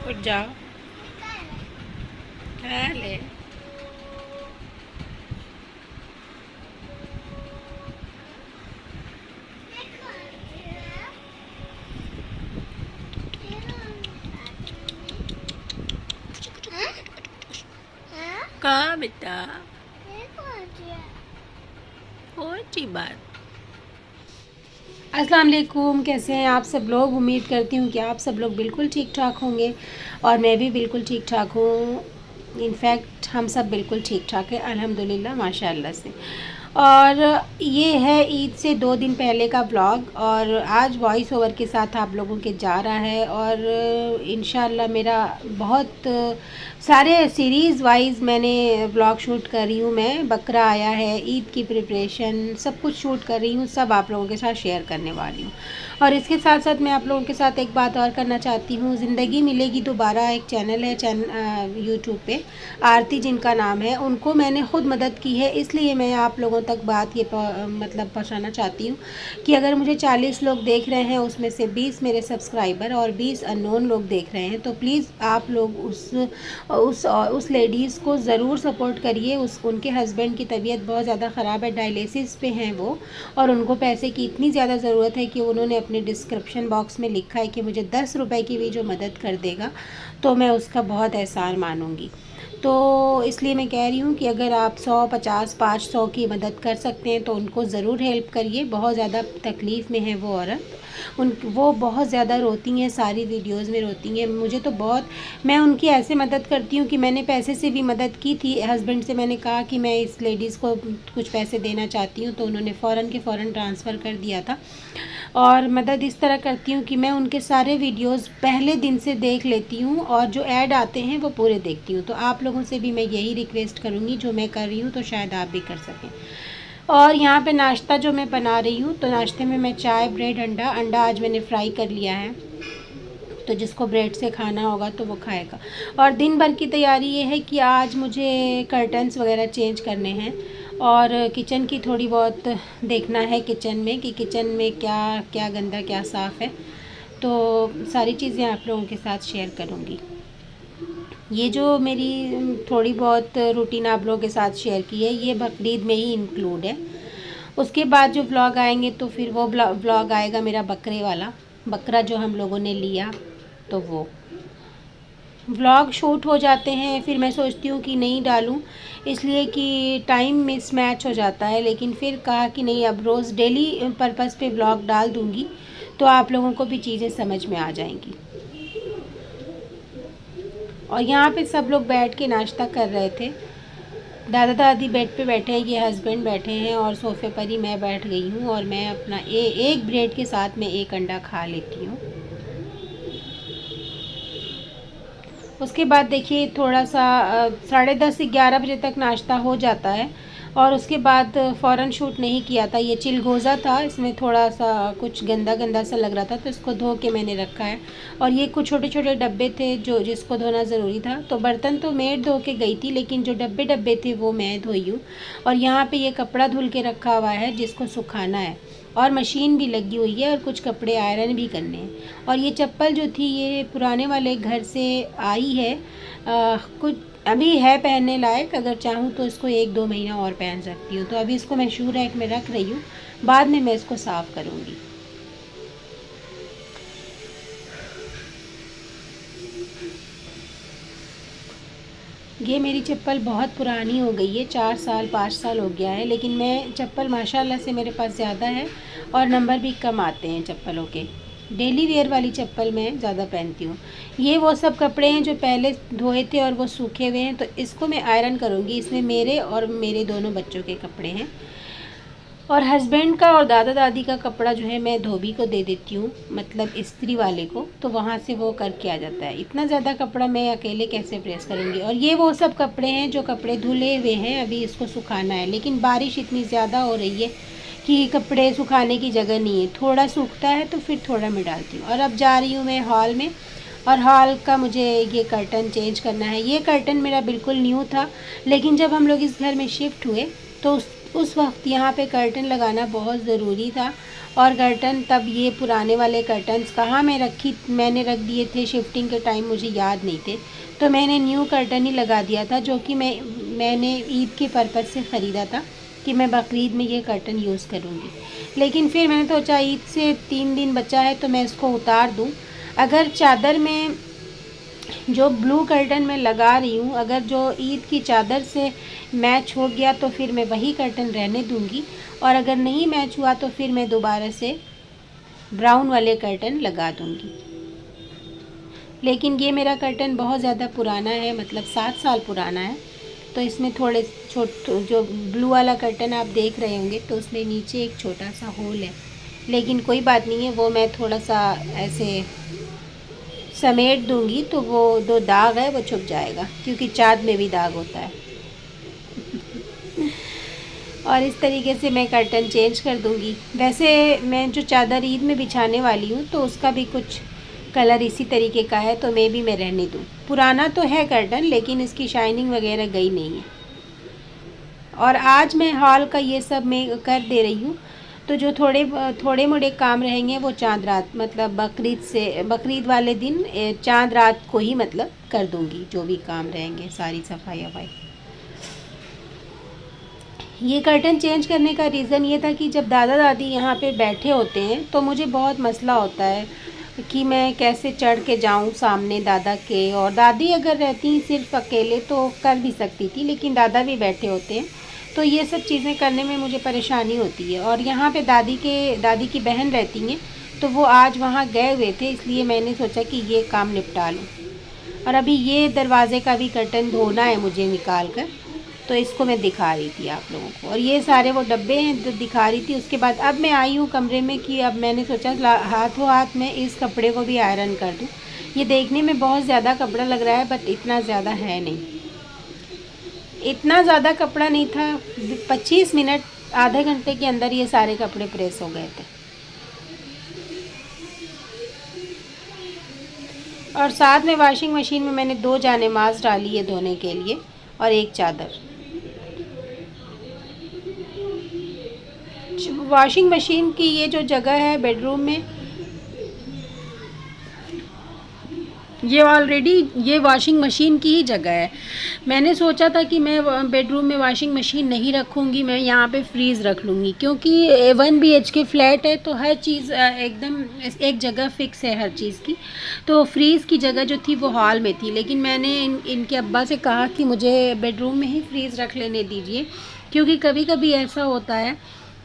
उठ जाओ, खा ले। कहाँ बेटा, कौन सी बात। अस्सलाम वालेकुम, कैसे हैं आप सब लोग। उम्मीद करती हूँ कि आप सब लोग बिल्कुल ठीक ठाक होंगे और मैं भी बिल्कुल ठीक ठाक हूँ। इनफैक्ट हम सब बिल्कुल ठीक ठाक है अल्हम्दुलिल्लाह माशाअल्लाह से। और ये है ईद से 2 दिन पहले का व्लॉग और आज वॉइस ओवर के साथ आप लोगों के जा रहा है। और इंशाल्लाह मेरा बहुत सारे सीरीज़ वाइज मैंने व्लॉग शूट कर रही हूँ। मैं बकरा आया है, ईद की प्रिपरेशन सब कुछ शूट कर रही हूँ, सब आप लोगों के साथ शेयर करने वाली हूँ। और इसके साथ साथ मैं आप लोगों के साथ एक बात और करना चाहती हूँ। ज़िंदगी मिलेगी दोबारा एक चैनल है यूट्यूब पे, आरती जिनका नाम है, उनको मैंने ख़ुद मदद की है। इसलिए मैं आप लोगों तक बात ये मतलब पहुँचाना चाहती हूँ कि अगर मुझे 40 लोग देख रहे हैं, उसमें से 20 मेरे सब्सक्राइबर और 20 अननोन लोग देख रहे हैं, तो प्लीज़ आप लोग उस लेडीज़ को ज़रूर सपोर्ट करिए। उनके हस्बैंड की तबीयत बहुत ज़्यादा ख़राब है, डायलिसिस पे हैं वो, और उनको पैसे की इतनी ज़्यादा ज़रूरत है कि उन्होंने अपने डिस्क्रिप्शन बॉक्स में लिखा है कि मुझे 10 रुपये की भी जो मदद कर देगा तो मैं उसका बहुत एहसान मानूंगी। तो इसलिए मैं कह रही हूँ कि अगर आप 100, 50, 500 की मदद कर सकते हैं तो उनको ज़रूर हेल्प करिए। बहुत ज़्यादा तकलीफ़ में है वो औरत, वो बहुत ज़्यादा रोती हैं, सारी वीडियोज़ में रोती हैं। मुझे तो बहुत, मैं उनकी ऐसे मदद करती हूँ कि मैंने पैसे से भी मदद की थी। हस्बैंड से मैंने कहा कि मैं इस लेडीज़ को कुछ पैसे देना चाहती हूँ, तो उन्होंने फ़ौरन के फ़ौरन ट्रांसफ़र कर दिया था। और मदद इस तरह करती हूँ कि मैं उनके सारे वीडियोस पहले दिन से देख लेती हूँ और जो ऐड आते हैं वो पूरे देखती हूँ। तो आप लोगों से भी मैं यही रिक्वेस्ट करूँगी, जो मैं कर रही हूँ तो शायद आप भी कर सकें। और यहाँ पे नाश्ता जो मैं बना रही हूँ, तो नाश्ते में मैं चाय, ब्रेड, अंडा आज मैंने फ्राई कर लिया है, तो जिसको ब्रेड से खाना होगा तो वो खाएगा। और दिन भर की तैयारी ये है कि आज मुझे कर्टन्स वगैरह चेंज करने हैं और किचन की थोड़ी बहुत देखना है किचन में कि किचन में क्या क्या गंदा क्या साफ़ है। तो सारी चीज़ें आप लोगों के साथ शेयर करूँगी। ये जो मेरी थोड़ी बहुत रूटीन आप लोगों के साथ शेयर की है, ये बकरीद में ही इंक्लूड है। उसके बाद जो व्लॉग आएंगे तो फिर वो व्लॉग आएगा मेरा बकरे वाला, बकरा जो हम लोगों ने लिया, तो वो व्लॉग शूट हो जाते हैं। फिर मैं सोचती हूँ कि नहीं डालूँ, इसलिए कि टाइम मिसमैच हो जाता है। लेकिन फिर कहा कि नहीं, अब रोज़ डेली पर्पस पे व्लॉग डाल दूँगी तो आप लोगों को भी चीज़ें समझ में आ जाएंगी। और यहाँ पे सब लोग बैठ के नाश्ता कर रहे थे। दादा दादी बेड पे बैठे हैं, ये हस्बैंड बैठे हैं और सोफ़े पर ही मैं बैठ गई हूँ। और मैं अपना एक ब्रेड के साथ में एक अंडा खा लेती हूँ। उसके बाद देखिए थोड़ा सा 10:30 से 11 बजे तक नाश्ता हो जाता है। और उसके बाद फ़ौरन शूट नहीं किया था। ये चिलगोज़ा था, इसमें थोड़ा सा कुछ गंदा गंदा सा लग रहा था, तो इसको धो के मैंने रखा है। और ये कुछ छोटे छोटे डब्बे थे जो जिसको धोना ज़रूरी था, तो बर्तन तो मेड धो के गई थी, लेकिन जो डब्बे थे वो मैं धोई हूँ। और यहाँ पे ये कपड़ा धुल के रखा हुआ है जिसको सुखाना है, और मशीन भी लगी हुई है और कुछ कपड़े आयरन भी करने हैं। और ये चप्पल जो थी ये पुराने वाले घर से आई है, कुछ अभी है पहनने लायक, अगर चाहूँ तो इसको 1-2 महीना और पहन सकती हूँ। तो अभी इसको मैं शू रैक में रख रही हूँ, बाद में मैं इसको साफ़ करूँगी। ये मेरी चप्पल बहुत पुरानी हो गई है, 4 साल 5 साल हो गया है, लेकिन मैं चप्पल माशाल्लाह से मेरे पास ज़्यादा है और नंबर भी कम आते हैं चप्पलों के। डेली वेयर वाली चप्पल मैं ज़्यादा पहनती हूँ। ये वो सब कपड़े हैं जो पहले धोए थे और वो सूखे हुए हैं, तो इसको मैं आयरन करूँगी। इसमें मेरे और मेरे दोनों बच्चों के कपड़े हैं, और हस्बैंड का और दादा दादी का कपड़ा जो है मैं धोबी को दे देती हूँ, मतलब इस्त्री वाले को, तो वहाँ से वो करके आ जाता है। इतना ज़्यादा कपड़ा मैं अकेले कैसे प्रेस करूँगी। और ये वो सब कपड़े हैं जो कपड़े धुले हुए हैं, अभी इसको सुखाना है। लेकिन बारिश इतनी ज़्यादा हो रही है कि कपड़े सुखाने की जगह नहीं है, थोड़ा सूखता है तो फिर थोड़ा मैं डालती हूँ। और अब जा रही हूँ मैं हॉल में, और हॉल का मुझे ये कर्टन चेंज करना है। ये कर्टन मेरा बिल्कुल न्यू था, लेकिन जब हम लोग इस घर में शिफ्ट हुए तो उस वक्त यहाँ पे कर्टन लगाना बहुत ज़रूरी था। और कर्टन तब ये पुराने वाले कर्टन्स कहाँ मैंने रख दिए थे शिफ्टिंग के टाइम, मुझे याद नहीं थे, तो मैंने न्यू कर्टन ही लगा दिया था, जो कि मैंने ईद के पर्पज़ से ख़रीदा था कि मैं बकरीद में ये कर्टन यूज़ करूँगी। लेकिन फिर मैंने सोचा ईद से 3 दिन बचा है तो मैं इसको उतार दूँ। अगर चादर में जो ब्लू कर्टन मैं लगा रही हूँ, अगर जो ईद की चादर से मैच हो गया तो फिर मैं वही कर्टन रहने दूँगी, और अगर नहीं मैच हुआ तो फिर मैं दोबारा से ब्राउन वाले कर्टन लगा दूँगी। लेकिन ये मेरा कर्टन बहुत ज़्यादा पुराना है, मतलब 7 साल पुराना है, तो इसमें थोड़े जो ब्लू वाला कर्टन आप देख रहे होंगे तो उसमें नीचे एक छोटा सा होल है, लेकिन कोई बात नहीं है, वो मैं थोड़ा सा ऐसे समेट दूंगी तो वो जो दाग है वो छुप जाएगा, क्योंकि चाँद में भी दाग होता है। और इस तरीके से मैं कर्टन चेंज कर दूंगी। वैसे मैं जो चादर ईद में बिछाने वाली हूँ तो उसका भी कुछ कलर इसी तरीके का है, तो मैं रहने दूँ। पुराना तो है कर्टन, लेकिन इसकी शाइनिंग वगैरह गई नहीं है। और आज मैं हॉल का ये सब मैं कर दे रही हूँ, तो जो थोड़े मोड़े काम रहेंगे वो चाँद रात, मतलब बकरीद वाले दिन चाँद रात को ही मतलब कर दूँगी, जो भी काम रहेंगे सारी सफाई वफाई। ये कर्टन चेंज करने का रीज़न ये था कि जब दादा दादी यहाँ पे बैठे होते हैं तो मुझे बहुत मसला होता है कि मैं कैसे चढ़ के जाऊँ सामने दादा के। और दादी अगर रहती सिर्फ अकेले तो कर भी सकती थी, लेकिन दादा भी बैठे होते हैं तो ये सब चीज़ें करने में मुझे परेशानी होती है। और यहाँ पे दादी की बहन रहती हैं, तो वो आज वहाँ गए हुए थे, इसलिए मैंने सोचा कि ये काम निपटा लूँ। और अभी ये दरवाज़े का भी कर्टन धोना है मुझे निकाल कर, तो इसको मैं दिखा रही थी आप लोगों को। और ये सारे वो डब्बे हैं जो दिखा रही थी। उसके बाद अब मैं आई हूँ कमरे में कि अब मैंने सोचा हाथों हाथ में इस कपड़े को भी आयरन कर दूँ। ये देखने में बहुत ज़्यादा कपड़ा लग रहा है, बट इतना ज़्यादा है नहीं, इतना ज़्यादा कपड़ा नहीं था। 25 मिनट आधे घंटे के अंदर ये सारे कपड़े प्रेस हो गए थे। और साथ में वॉशिंग मशीन में मैंने 2 जानेमाज़ डाली है धोने के लिए, और एक चादर। वॉशिंग मशीन की ये जो जगह है बेडरूम में, ये ऑलरेडी ये वॉशिंग मशीन की ही जगह है। मैंने सोचा था कि मैं बेडरूम में वॉशिंग मशीन नहीं रखूँगी, मैं यहाँ पे फ्रीज़ रख लूँगी, क्योंकि 1 BHK फ्लैट है तो हर चीज़ एकदम एक जगह फ़िक्स है हर चीज़ की। तो फ्रीज़ की जगह जो थी वो हॉल में थी, लेकिन मैंने इनके अब्बा से कहा कि मुझे बेडरूम में ही फ्रीज़ रख लेने दीजिए, क्योंकि कभी कभी ऐसा होता है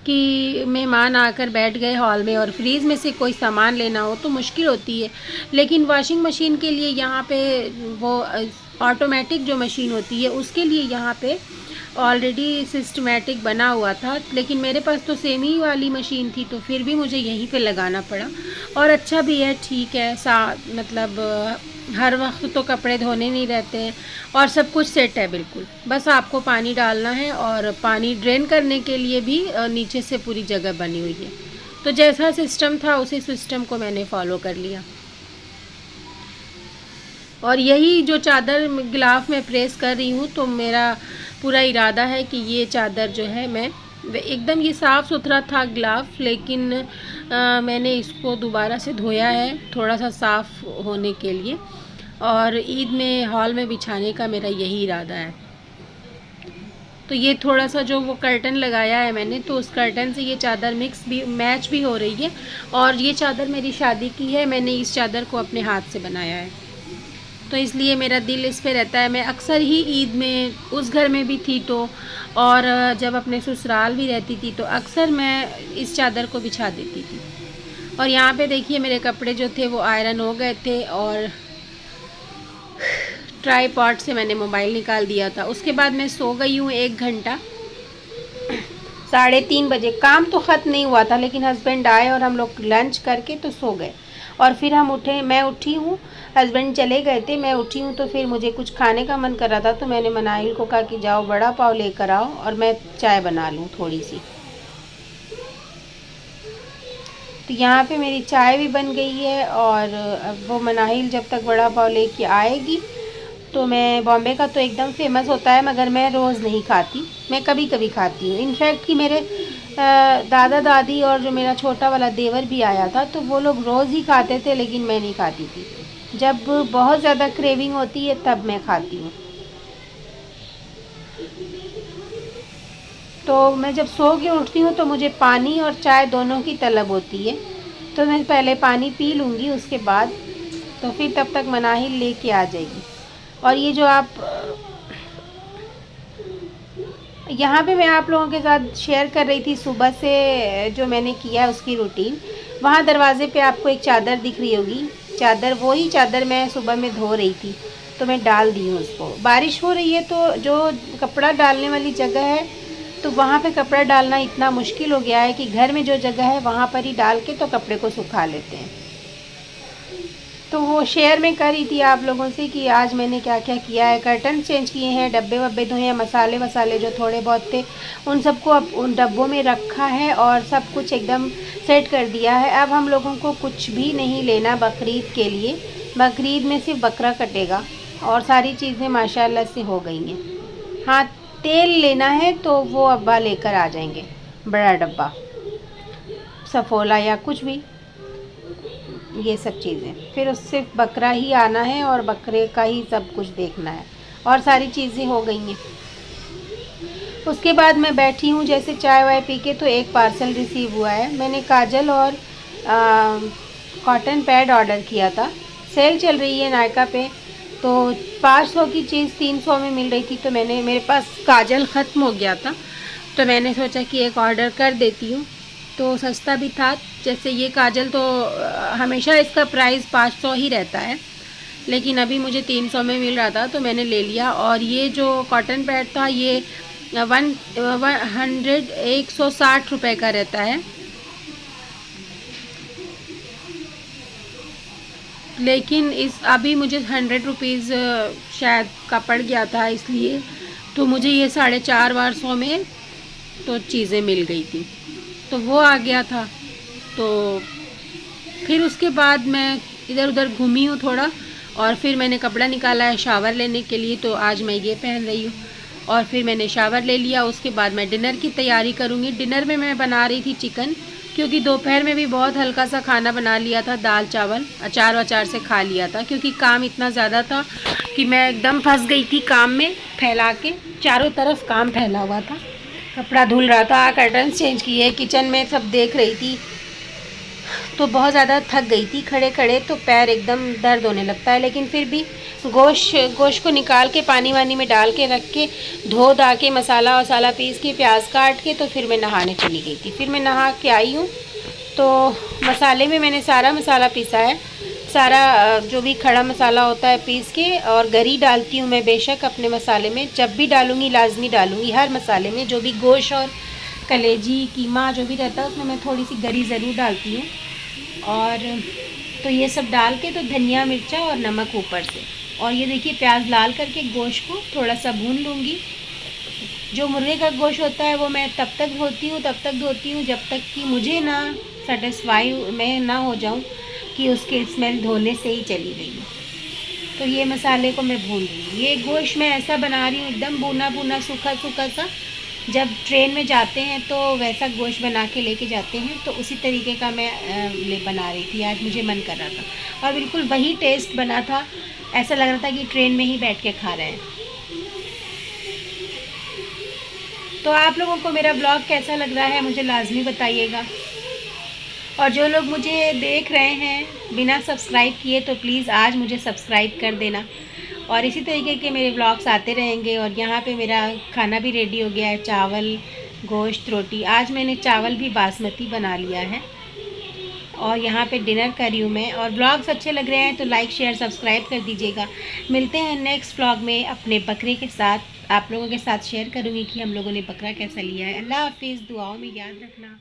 कि मेहमान आकर बैठ गए हॉल में और फ्रीज़ में से कोई सामान लेना हो तो मुश्किल होती है। लेकिन वॉशिंग मशीन के लिए यहाँ पे वो ऑटोमेटिक जो मशीन होती है उसके लिए यहाँ पे ऑलरेडी सिस्टमेटिक बना हुआ था, लेकिन मेरे पास तो सेमी वाली मशीन थी तो फिर भी मुझे यहीं पे लगाना पड़ा। और अच्छा भी है, ठीक है, मतलब हर वक्त तो कपड़े धोने नहीं रहते हैं, और सब कुछ सेट है बिल्कुल। बस आपको पानी डालना है, और पानी ड्रेन करने के लिए भी नीचे से पूरी जगह बनी हुई है। तो जैसा सिस्टम था उसी सिस्टम को मैंने फॉलो कर लिया। और यही जो चादर गिलाफ में प्रेस कर रही हूँ, तो मेरा पूरा इरादा है कि ये चादर जो है मैं एकदम, ये साफ़ सुथरा था गिलाफ, लेकिन मैंने इसको दोबारा से धोया है थोड़ा सा साफ़ होने के लिए, और ईद में हॉल में बिछाने का मेरा यही इरादा है। तो ये थोड़ा सा जो वो कर्टन लगाया है मैंने, तो उस कर्टन से ये चादर मैच भी हो रही है। और ये चादर मेरी शादी की है, मैंने इस चादर को अपने हाथ से बनाया है, तो इसलिए मेरा दिल इस पे रहता है। मैं अक्सर ही ईद में उस घर में भी थी तो, और जब अपने ससुराल भी रहती थी तो अक्सर मैं इस चादर को बिछा देती थी। और यहाँ पे देखिए मेरे कपड़े जो थे वो आयरन हो गए थे, और ट्राईपॉड से मैंने मोबाइल निकाल दिया था। उसके बाद मैं सो गई हूँ 1 घंटा, 3:30 बजे। काम तो ख़त्म नहीं हुआ था, लेकिन हस्बैंड आए और हम लोग लंच करके तो सो गए। और फिर हम उठे, मैं उठी हूँ, हस्बैंड चले गए थे, मैं उठी हूँ, तो फिर मुझे कुछ खाने का मन कर रहा था, तो मैंने मनाइल को कहा कि जाओ बड़ा पाव लेकर आओ और मैं चाय बना लूँ थोड़ी सी। तो यहाँ पे मेरी चाय भी बन गई है, और अब वो मनाइल जब तक बड़ा पाव लेके आएगी तो मैं बॉम्बे का तो एकदम फेमस होता है, मगर मैं रोज़ नहीं खाती, मैं कभी कभी खाती हूँ। इनफैक्ट कि मेरे दादा दादी और जो मेरा छोटा वाला देवर भी आया था तो वो लोग रोज़ ही खाते थे, लेकिन मैं नहीं खाती थी। जब बहुत ज़्यादा क्रेविंग होती है तब मैं खाती हूँ। तो मैं जब सो के उठती हूँ तो मुझे पानी और चाय दोनों की तलब होती है, तो मैं पहले पानी पी लूँगी, उसके बाद तो फिर तब तक मनाहिल लेके आ जाएगी। और ये जो आप यहाँ पे मैं आप लोगों के साथ शेयर कर रही थी सुबह से जो मैंने किया उसकी रूटीन। वहाँ दरवाज़े पे आपको एक चादर दिख रही होगी, चादर वही चादर मैं सुबह में धो रही थी, तो मैं डाल दी हूँ उसको। बारिश हो रही है तो जो कपड़ा डालने वाली जगह है तो वहाँ पे कपड़ा डालना इतना मुश्किल हो गया है कि घर में जो जगह है वहाँ पर ही डाल के तो कपड़े को सुखा लेते हैं। तो वो शेयर में कर रही थी आप लोगों से कि आज मैंने क्या क्या किया है। कर्टन चेंज किए हैं, डब्बे वब्बे धोए हैं, मसाले वसाले जो थोड़े बहुत थे उन सबको अब उन डब्बों में रखा है और सब कुछ एकदम सेट कर दिया है। अब हम लोगों को कुछ भी नहीं लेना बकरीद के लिए, बकरीद में सिर्फ बकरा कटेगा और सारी चीज़ें माशाल्लाह से हो गई हैं। हाँ, तेल लेना है तो वो अब्बा लेकर आ जाएंगे, बड़ा डब्बा सफ़ोला या कुछ भी, ये सब चीज़ें। फिर उससे बकरा ही आना है और बकरे का ही सब कुछ देखना है और सारी चीज़ें हो गई हैं। उसके बाद मैं बैठी हूँ जैसे चाय वाय पी के, तो एक पार्सल रिसीव हुआ है। मैंने काजल और कॉटन पैड ऑर्डर किया था। सेल चल रही है नायका पे, तो 500 की चीज़ 300 में मिल रही थी। तो मेरे पास काजल ख़त्म हो गया था तो मैंने सोचा कि एक ऑर्डर कर देती हूँ, तो सस्ता भी था। जैसे ये काजल तो हमेशा इसका प्राइस 500 ही रहता है, लेकिन अभी मुझे 300 में मिल रहा था तो मैंने ले लिया। और ये जो कॉटन पैड था ये 160 रुपये का रहता है, लेकिन इस अभी मुझे 100 रुपीज़ शायद का पड़ गया था, इसलिए तो मुझे ये 450 में तो चीज़ें मिल गई थी, तो वो आ गया था। तो फिर उसके बाद मैं इधर उधर घूमी हूँ थोड़ा, और फिर मैंने कपड़ा निकाला है शावर लेने के लिए, तो आज मैं ये पहन रही हूँ। और फिर मैंने शावर ले लिया, उसके बाद मैं डिनर की तैयारी करूँगी। डिनर में मैं बना रही थी चिकन, क्योंकि दोपहर में भी बहुत हल्का सा खाना बना लिया था, दाल चावल अचार वचार से खा लिया था, क्योंकि काम इतना ज़्यादा था कि मैं एकदम फंस गई थी काम में, फैला के चारों तरफ काम फैला हुआ था। कपड़ा धुल रहा था, कर्टन्स चेंज किए, किचन में सब देख रही थी, तो बहुत ज़्यादा थक गई थी। खड़े खड़े तो पैर एकदम दर्द होने लगता है, लेकिन फिर भी गोश्त को निकाल के पानी वानी में डाल के रख के धो धा के मसाला वसाला पीस के प्याज काट के तो फिर मैं नहाने चली गई थी। फिर मैं नहा के आई हूँ, तो मसाले में मैंने सारा मसाला पीसा है, सारा जो भी खड़ा मसाला होता है पीस के, और गरी डालती हूँ मैं बेशक अपने मसाले में, जब भी डालूँगी लाजमी डालूँगी हर मसाले में। जो भी गोश्त और कलेजी कीमा जो भी रहता है उसमें मैं थोड़ी सी गरी ज़रूर डालती हूँ। और तो ये सब डाल के तो धनिया मिर्चा और नमक ऊपर से, और ये देखिए प्याज लाल करके गोश्त को थोड़ा सा भून लूँगी। जो मुर्गे का गोश्त होता है वो मैं तब तक धोती हूँ जब तक कि मुझे ना सेटिस्फाई मैं ना हो जाऊँ कि उसकी स्मेल धोने से ही चली गई। तो ये मसाले को मैं भून रही हूँ। ये गोश्त मैं ऐसा बना रही हूँ एकदम भुना भुना सूखा सूखा सा, जब ट्रेन में जाते हैं तो वैसा गोश्त बना के लेके जाते हैं, तो उसी तरीके का मैं बना रही थी। आज मुझे मन कर रहा था और बिल्कुल वही टेस्ट बना था, ऐसा लग रहा था कि ट्रेन में ही बैठ के खा रहे हैं। तो आप लोगों को मेरा ब्लॉग कैसा लग रहा है मुझे लाजमी बताइएगा, और जो लोग मुझे देख रहे हैं बिना सब्सक्राइब किए तो प्लीज़ आज मुझे सब्सक्राइब कर देना, और इसी तरीके के मेरे ब्लॉग्स आते रहेंगे। और यहाँ पे मेरा खाना भी रेडी हो गया है, चावल गोश्त रोटी। आज मैंने चावल भी बासमती बना लिया है, और यहाँ पे डिनर कर रही हूँ मैं। और ब्लॉग्स अच्छे लग रहे हैं तो लाइक शेयर सब्सक्राइब कर दीजिएगा। मिलते हैं नेक्स्ट ब्लॉग में अपने बकरे के साथ, आप लोगों के साथ शेयर करूँगी कि हम लोगों ने बकरा कैसा लिया है। अल्लाह हाफिज़, दुआओं में याद रखना।